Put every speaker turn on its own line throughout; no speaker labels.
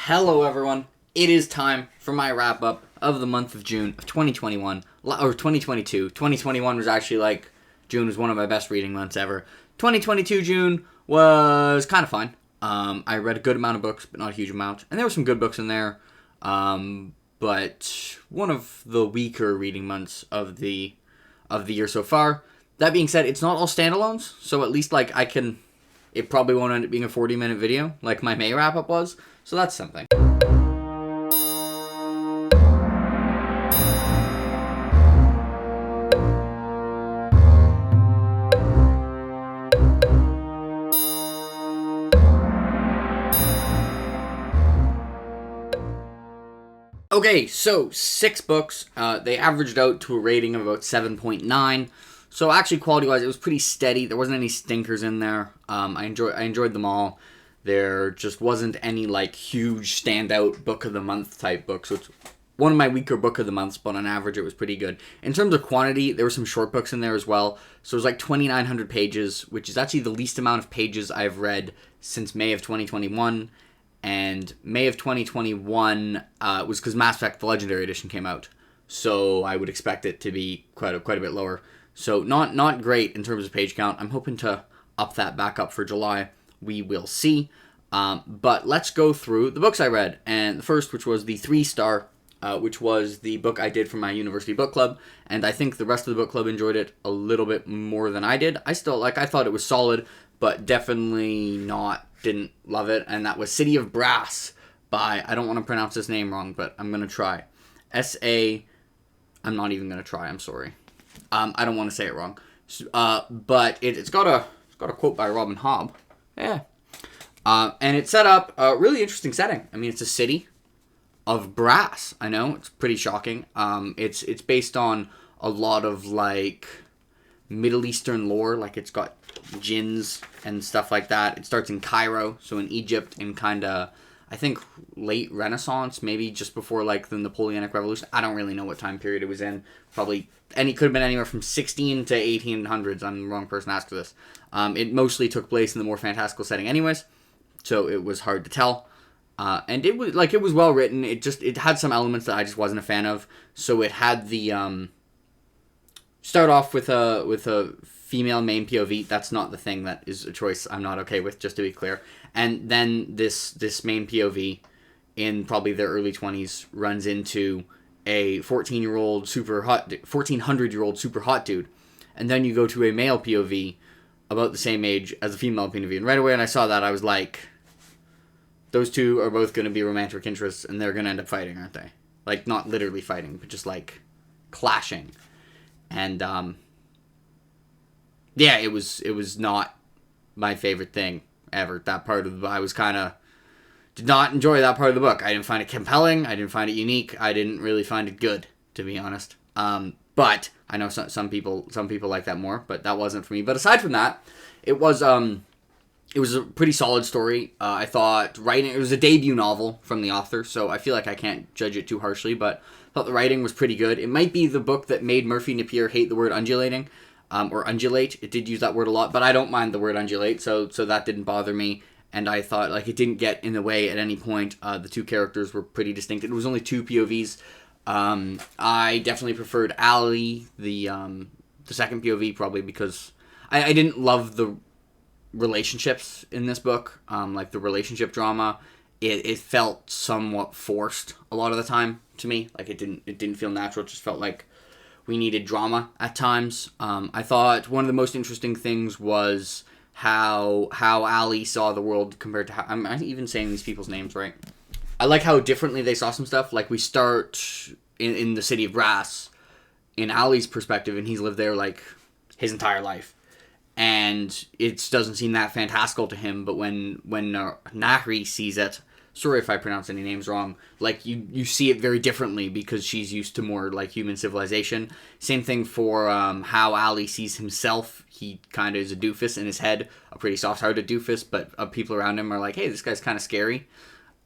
Hello everyone, it is time for my wrap up of the month of June of 2021, or 2022. 2021 was actually June was one of my best reading months ever. 2022 June was kind of fine. I read a good amount of books, but not a huge amount, and there were some good books in there, but one of the weaker reading months of the year so far. That being said, it's not all standalones, so at least it probably won't end up being a 40-minute video like my May wrap up was. So that's something. Okay, so 6 books. They averaged out to a rating of about 7.9. So actually, quality-wise, it was pretty steady. There wasn't any stinkers in there. I enjoyed them all. There just wasn't any huge standout book of the month type book. So it's one of my weaker book of the months, but on average it was pretty good. In terms of quantity, there were some short books in there as well. So it was 2,900 pages, which is actually the least amount of pages I've read since May of 2021. And May of 2021 was because Mass Effect the Legendary Edition came out. So I would expect it to be quite a bit lower. So not great in terms of page count. I'm hoping to up that back up for July. We will see. But let's go through the books I read. And the first, which was the 3-star, which was the book I did for my university book club. And I think the rest of the book club enjoyed it a little bit more than I did. I thought it was solid, but definitely didn't love it. And that was City of Brass by, I don't want to pronounce this name wrong, but I'm going to try. I'm not even going to try, I'm sorry. I don't want to say it wrong. But it's got a quote by Robin Hobb. Yeah. And it's set up a really interesting setting. I mean, it's a city of brass. I know, it's pretty shocking. It's based on a lot of Middle Eastern lore. It's got jinns and stuff like that. It starts in Cairo, so in Egypt, in I think late Renaissance, maybe just before the Napoleonic Revolution. I don't really know what time period it was in. Probably could have been anywhere from 16 to 1800s. I'm the wrong person to ask for this. It mostly took place in the more fantastical setting anyways, so it was hard to tell. And it was well written. It had some elements that I just wasn't a fan of. So it had the start off with a female main POV. That's not the thing that is a choice I'm not okay with, just to be clear. And then this main POV in probably their early 20s runs into a 14-year-old 1400-year-old super hot dude. And then you go to a male POV about the same age as a female POV. And right away when I saw that, I was like, those two are both going to be romantic interests, and they're going to end up fighting, aren't they? Not literally fighting, but just clashing. And yeah, it was not my favorite thing ever. That part of did not enjoy that part of the book. I didn't find it compelling. I didn't find it unique. I didn't really find it good, to be honest. But I know some people like that more, but that wasn't for me. But aside from that, it was a pretty solid story. I thought it was a debut novel from the author, so I feel like I can't judge it too harshly, but I thought the writing was pretty good. It might be the book that made Murphy Napier hate the word undulating, or undulate. It did use that word a lot, but I don't mind the word undulate, so that didn't bother me. And I thought it didn't get in the way at any point. The two characters were pretty distinct. It was only 2 POVs. I definitely preferred Allie, the second POV, probably because I didn't love the relationships in this book. The relationship drama, it felt somewhat forced a lot of the time to me. It didn't feel natural. It just felt like we needed drama at times. I thought one of the most interesting things was how Allie saw the world compared to how... I'm even saying these people's names right. I like how differently they saw some stuff. We start in the City of Brass in Allie's perspective, and he's lived there his entire life. And it doesn't seem that fantastical to him, but when Nahri sees it, sorry if I pronounce any names wrong, you see it very differently because she's used to more human civilization. Same thing for how Allie sees himself. He kind of is a doofus in his head, a pretty soft-hearted doofus, but people around him are like, hey, this guy's kind of scary.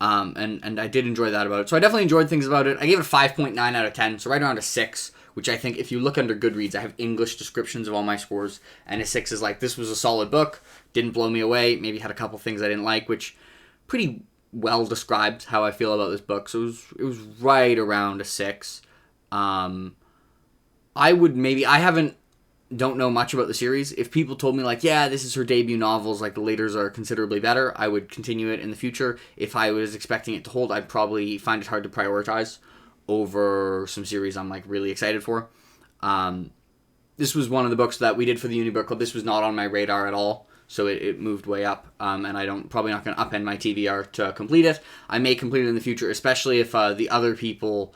And I did enjoy that about it. So I definitely enjoyed things about it. I gave it a 5.9 out of 10, so right around a 6, which I think if you look under Goodreads, I have English descriptions of all my scores, and a 6 is this was a solid book, didn't blow me away, maybe had a couple things I didn't like, which pretty well described how I feel about this book, so it was right around a 6. Don't know much about the series. If people told me, like, yeah, this is her debut novels, like, the laters are considerably better, I would continue it in the future. If I was expecting it to hold, I'd probably find it hard to prioritize over some series I'm, like, really excited for. This was one of the books that we did for the Uni Book Club. This was not on my radar at all, so it moved way up, and probably not going to upend my TBR to complete it. I may complete it in the future, especially if the other people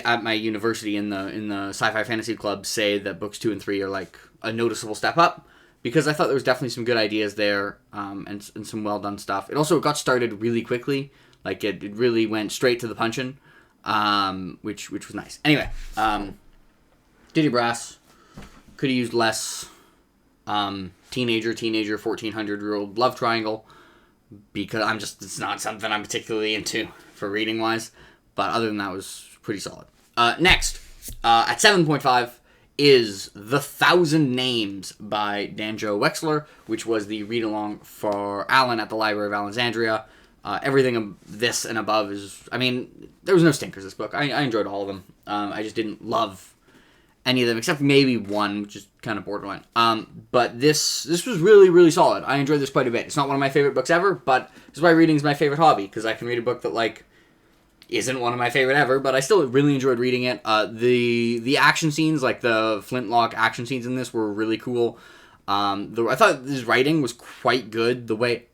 at my university in the sci-fi fantasy club say that books 2 and 3 are like a noticeable step up, because I thought there was definitely some good ideas there, and some well done stuff. It also got started really quickly, like it really went straight to the punching, which was nice. Anyway, Diddy Brass could have used less teenager 1400-year-old love triangle, because it's not something I'm particularly into for reading wise, but other than that, it was pretty solid. Next, at 7.5 is The Thousand Names by Danjo Wexler, which was the read-along for Alan at the Library of Alexandria. Everything of this and above there was no stinkers this book. I enjoyed all of them. I just didn't love any of them, except maybe one, which is kind of borderline. But this was really, really solid. I enjoyed this quite a bit. It's not one of my favorite books ever, but this is why reading is my favorite hobby, because I can read a book that, like, isn't one of my favorite ever, but I still really enjoyed reading it. The action scenes, like the flintlock action scenes in this, were really cool. I thought his writing was quite good. The way,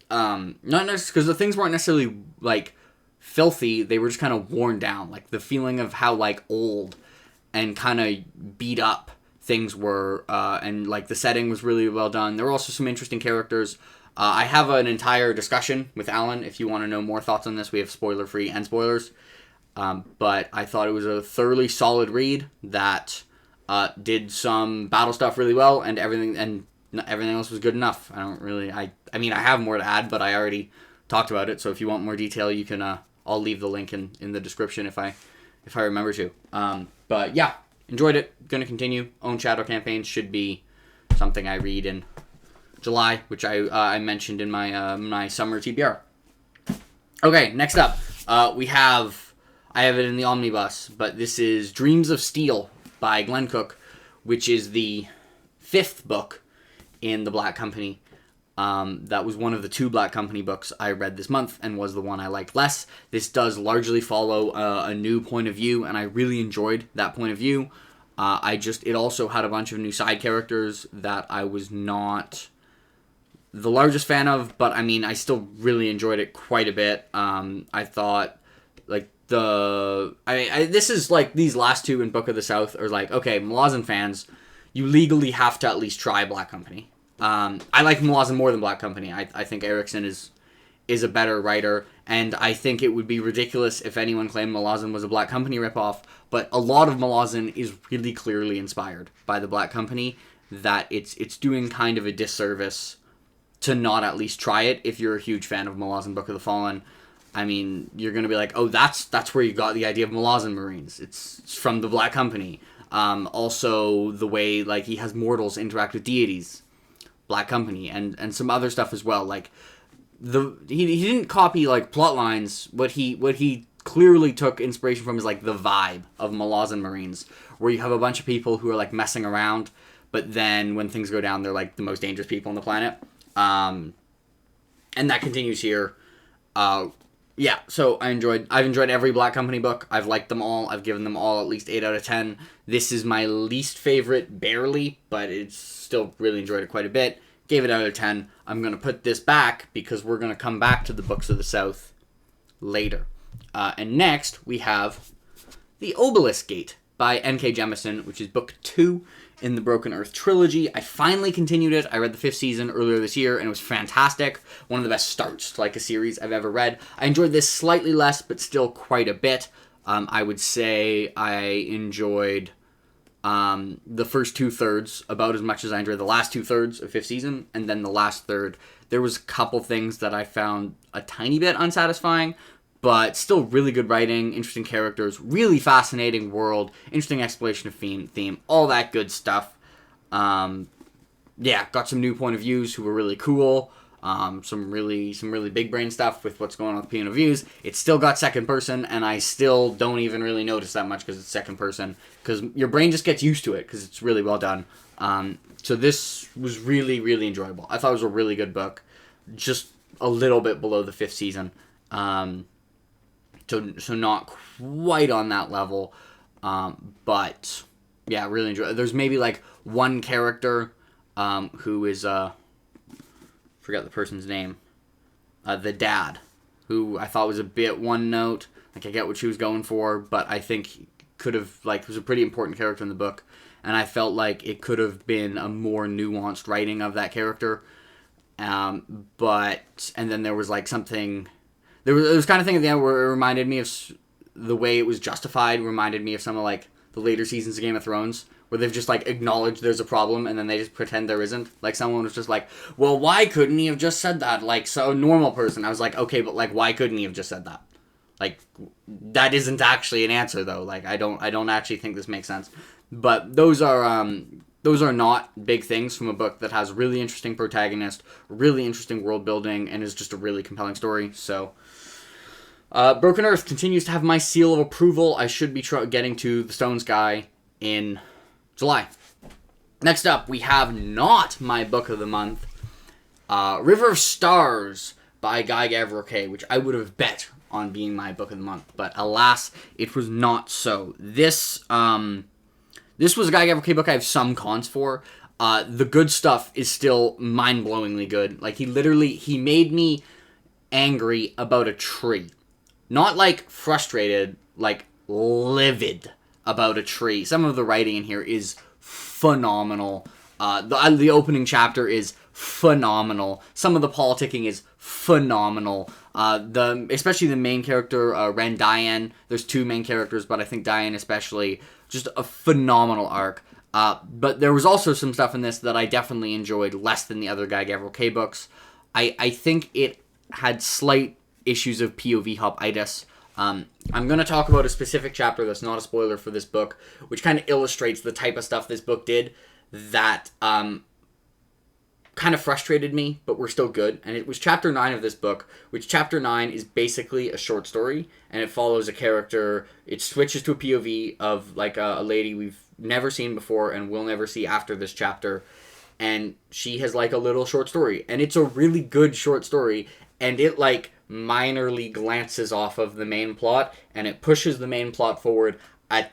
not necessarily, because the things weren't necessarily, like, filthy, they were just kind of worn down. Like, the feeling of how, like, old and kind of beat up things were, and, like, the setting was really well done. There were also some interesting characters. I have an entire discussion with Alan. If you want to know more thoughts on this, we have spoiler-free and spoilers. But I thought it was a thoroughly solid read that did some battle stuff really well, and everything else was good enough. I have more to add, but I already talked about it. So if you want more detail, you can. I'll leave the link in the description if I remember to. But yeah, enjoyed it. Going to continue. Own Shadow campaigns should be something I read in July, which I mentioned in my summer TBR. Okay, next up, I have it in the omnibus, but this is Dreams of Steel by Glen Cook, which is the 5th book in the Black Company. That was one of the 2 Black Company books I read this month, and was the one I liked less. This does largely follow a new point of view, and I really enjoyed that point of view. It also had a bunch of new side characters that I was not the largest fan of, but I still really enjoyed it quite a bit. I thought, like, this is like these last 2 in Book of the South are like, okay, Malazan fans, you legally have to at least try Black Company. I like Malazan more than Black Company. I think Erickson is a better writer, and I think it would be ridiculous if anyone claimed Malazan was a Black Company ripoff, but a lot of Malazan is really clearly inspired by the Black Company, that it's doing kind of a disservice to not at least try it if you're a huge fan of Malazan Book of the Fallen. You're going to be like, oh, that's where you got the idea of Malazan Marines. It's from the Black Company. Also, the way, like, he has mortals interact with deities. Black Company. And some other stuff as well. Like, he didn't copy, like, plot lines. What he clearly took inspiration from is, like, the vibe of Malazan Marines, where you have a bunch of people who are, like, messing around, but then when things go down, they're, like, the most dangerous people on the planet. And that continues here. So I've enjoyed every Black Company book. I've liked them all. I've given them all at least 8 out of 10. This is my least favorite, barely, but it's still really enjoyed it quite a bit. Gave it out of 10. I'm going to put this back because we're going to come back to the Books of the South later. And next, we have The Obelisk Gate by N.K. Jemisin, which is book 2 in the Broken Earth trilogy. I finally continued it. I read the 5th season earlier this year, and it was fantastic. One of the best starts to, like, a series I've ever read. I enjoyed this slightly less, but still quite a bit. I would say I enjoyed the first 2/3 about as much as I enjoyed the last 2/3 of 5th season, and then the last third. There was a couple things that I found a tiny bit unsatisfying, but still really good writing, interesting characters, really fascinating world, interesting exploration of theme, all that good stuff. Got some new point of views who were really cool. some really big brain stuff with what's going on with piano views. It's still got second person, and I still don't even really notice that much because it's second person, because your brain just gets used to it because it's really well done. So this was really enjoyable. I thought it was a really good book, just a little bit below the 5th season. So not quite on that level, but yeah, really enjoy. There's maybe like one character who is forget the person's name, the dad, who I thought was a bit one note. Like, I get what she was going for, but I think could have, like, was a pretty important character in the book, and I felt like it could have been a more nuanced writing of that character. But and then there was like something. There was kind of thing at the end where it reminded me of the way it was justified. Reminded me of some of like the later seasons of Game of Thrones, where they've just like acknowledged there's a problem and then they just pretend there isn't. Like, someone was just like, "Well, why couldn't he have just said that?" Like, so a normal person. I was like, okay, but like, why couldn't he have just said that? Like, that isn't actually an answer though. Like, I don't actually think this makes sense. But those are not big things from a book that has really interesting protagonist, really interesting world building, and is just a really compelling story. So, Broken Earth continues to have my seal of approval. I should be getting to The Stones Guy in July. Next up, we have not my book of the month, River of Stars by Guy Gavrier, which I would have bet on being my book of the month, but alas, it was not so. This was a Guy Gavrier book I have some cons for. The good stuff is still mind-blowingly good. Like, he made me angry about a tree. Not, like, frustrated, like, livid about a tree. Some of the writing in here is phenomenal. The opening chapter is phenomenal. Some of the politicking is phenomenal. Especially the main character, Ren Diane. There's two main characters, but I think Diane especially, just a phenomenal arc. But there was also some stuff in this that I definitely enjoyed less than the other Guy Gavrier books. I think it had slight issues of POV hop-itis. I'm going to talk about a specific chapter that's not a spoiler for this book, which kind of illustrates the type of stuff this book did that kind of frustrated me, but were still good. And it was chapter 9 of this book, which chapter 9 is basically a short story, and it follows a character. It switches to a POV of like a lady we've never seen before and will never see after this chapter, and she has like a little short story, and it's a really good short story, and it like minorly glances off of the main plot, and it pushes the main plot forward a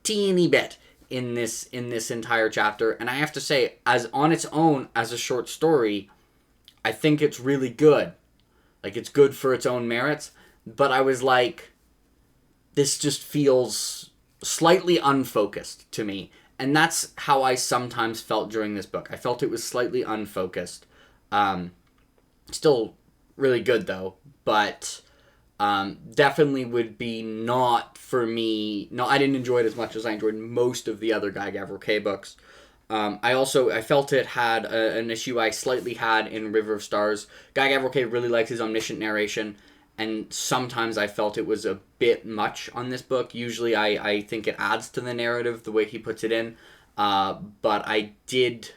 teeny bit in this entire chapter. And I have to say, as on its own as a short story, I think it's really good. Like, it's good for its own merits, but I was like, this just feels slightly unfocused to me. And that's how I sometimes felt during this book. I felt it was slightly unfocused. Still really good though, but definitely would be not for me. No, I didn't enjoy it as much as I enjoyed most of the other Guy Gavrier books. I felt it had an issue I slightly had in River of Stars. Guy Gavrier really likes his omniscient narration, and sometimes I felt it was a bit much on this book. Usually I think it adds to the narrative the way he puts it in, but I did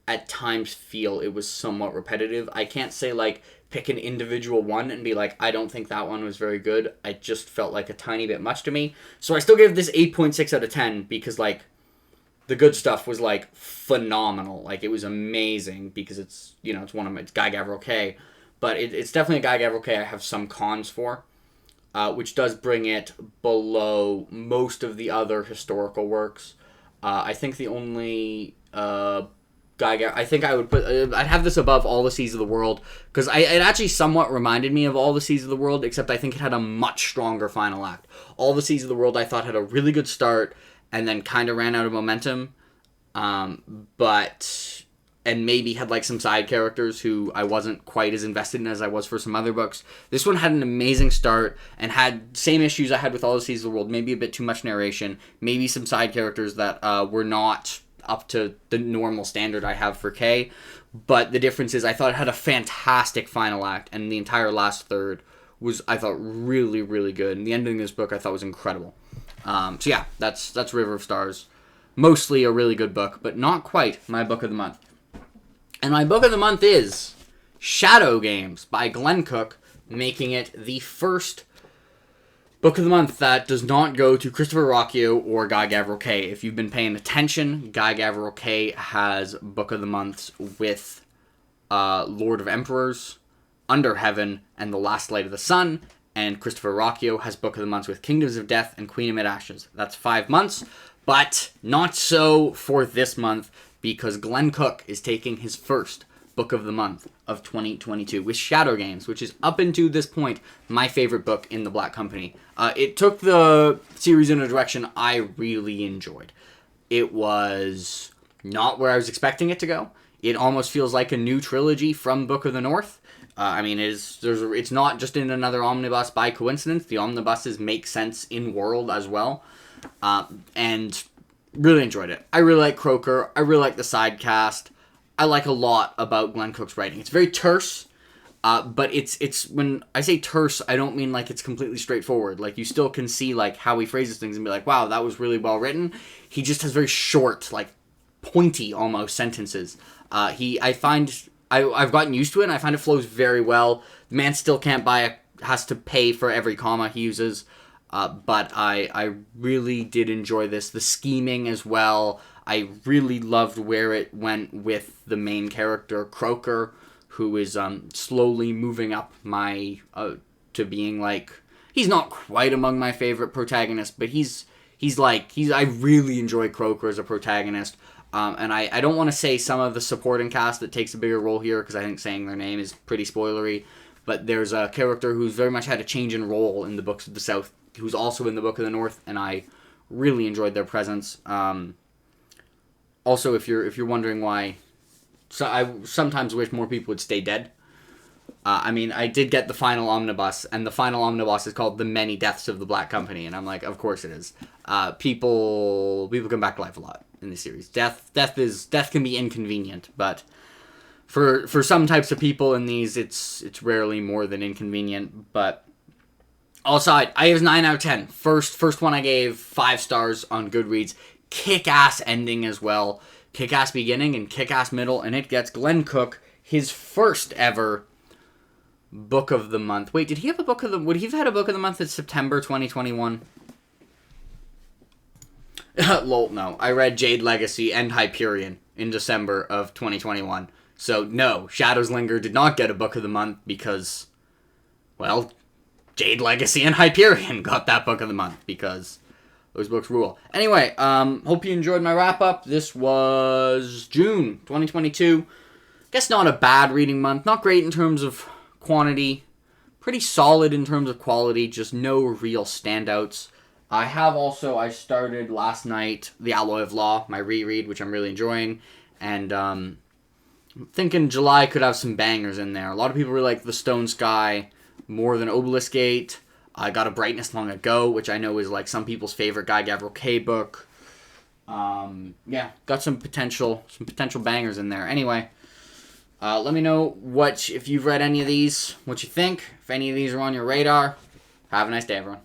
at times feel it was somewhat repetitive. I can't say like pick an individual one and be like, I don't think that one was very good. I just felt like a tiny bit much to me. So I still gave this 8.6 out of 10 because like the good stuff was like phenomenal. Like, it was amazing because it's, you know, it's Guy Gavrier, but it's definitely a Guy Gavrier I have some cons for, which does bring it below most of the other historical works. I think the only I think I would put. I'd have this above All the Seas of the World, because it actually somewhat reminded me of All the Seas of the World, except I think it had a much stronger final act. All the Seas of the World I thought had a really good start, and then kind of ran out of momentum, and maybe had like some side characters who I wasn't quite as invested in as I was for some other books. This one had an amazing start and had same issues I had with All the Seas of the World. Maybe a bit too much narration, maybe some side characters that were not up to the normal standard I have for K, but the difference is I thought it had a fantastic final act, and the entire last third was, I thought, really, really good, and the ending of this book I thought was incredible. So yeah, that's River of Stars. Mostly a really good book, but not quite my book of the month. And my book of the month is Shadow Games by Glen Cook, making it the first book of the month that does not go to Christopher Ruocchio or Guy Gavriel Kay. If you've been paying attention, Guy Gavriel Kay has book of the months with Lord of Emperors, Under Heaven, and The Last Light of the Sun, and Christopher Ruocchio has book of the months with Kingdoms of Death and Queen Amid Ashes. That's 5 months, but not so for this month, because Glen Cook is taking his first book of the month of 2022 with Shadow Games, which is up until this point my favorite book in the Black Company. It took the series in a direction I really enjoyed. It was not where I was expecting it to go. It almost feels like a new trilogy from Book of the North. It's not just in another omnibus by coincidence. The omnibuses make sense in world as well. And really enjoyed it. I really like Croker. I really like the side cast. I like a lot about Glen Cook's writing. It's very terse, but it's when I say terse, I don't mean like it's completely straightforward. Like, you still can see like how he phrases things and be like, wow, that was really well written. He just has very short, like pointy almost sentences. I've gotten used to it, and I find it flows very well. The man still has to pay for every comma he uses, but I really did enjoy this. The scheming as well. I really loved where it went with the main character, Croker, who is slowly moving up to being like, he's not quite among my favorite protagonists, but I really enjoy Croker as a protagonist. And I don't want to say some of the supporting cast that takes a bigger role here, because I think saying their name is pretty spoilery, but there's a character who's very much had a change in role in the Books of the South, who's also in the Book of the North, and I really enjoyed their presence. Also, if you're wondering why, so I sometimes wish more people would stay dead. I did get the final omnibus, and the final omnibus is called The Many Deaths of the Black Company, and I'm like, of course it is. People come back to life a lot in this series. Death can be inconvenient, but for some types of people in these, it's rarely more than inconvenient. But all aside, I give 9 out of 10. First one I gave 5 stars on Goodreads. Kick-ass ending as well. Kick-ass beginning and kick-ass middle, and it gets Glen Cook his first ever book of the month. Wait, would he have had a book of the month in September 2021? Lol, no. I read Jade Legacy and Hyperion in December of 2021. So, no, Shadows Linger did not get a book of the month because, well, Jade Legacy and Hyperion got that book of the month because those books rule. Anyway, hope you enjoyed my wrap-up. This was June 2022. Guess not a bad reading month. Not great in terms of quantity. Pretty solid in terms of quality. Just no real standouts. I started last night The Alloy of Law, my reread, which I'm really enjoying. And I'm thinking July could have some bangers in there. A lot of people really like The Stone Sky more than Obelisk Gate. I got A Brightness Long Ago, which I know is like some people's favorite Guy Gavriel Kay book. Got some potential bangers in there. Anyway, let me know if you've read any of these, what you think. If any of these are on your radar. Have a nice day, everyone.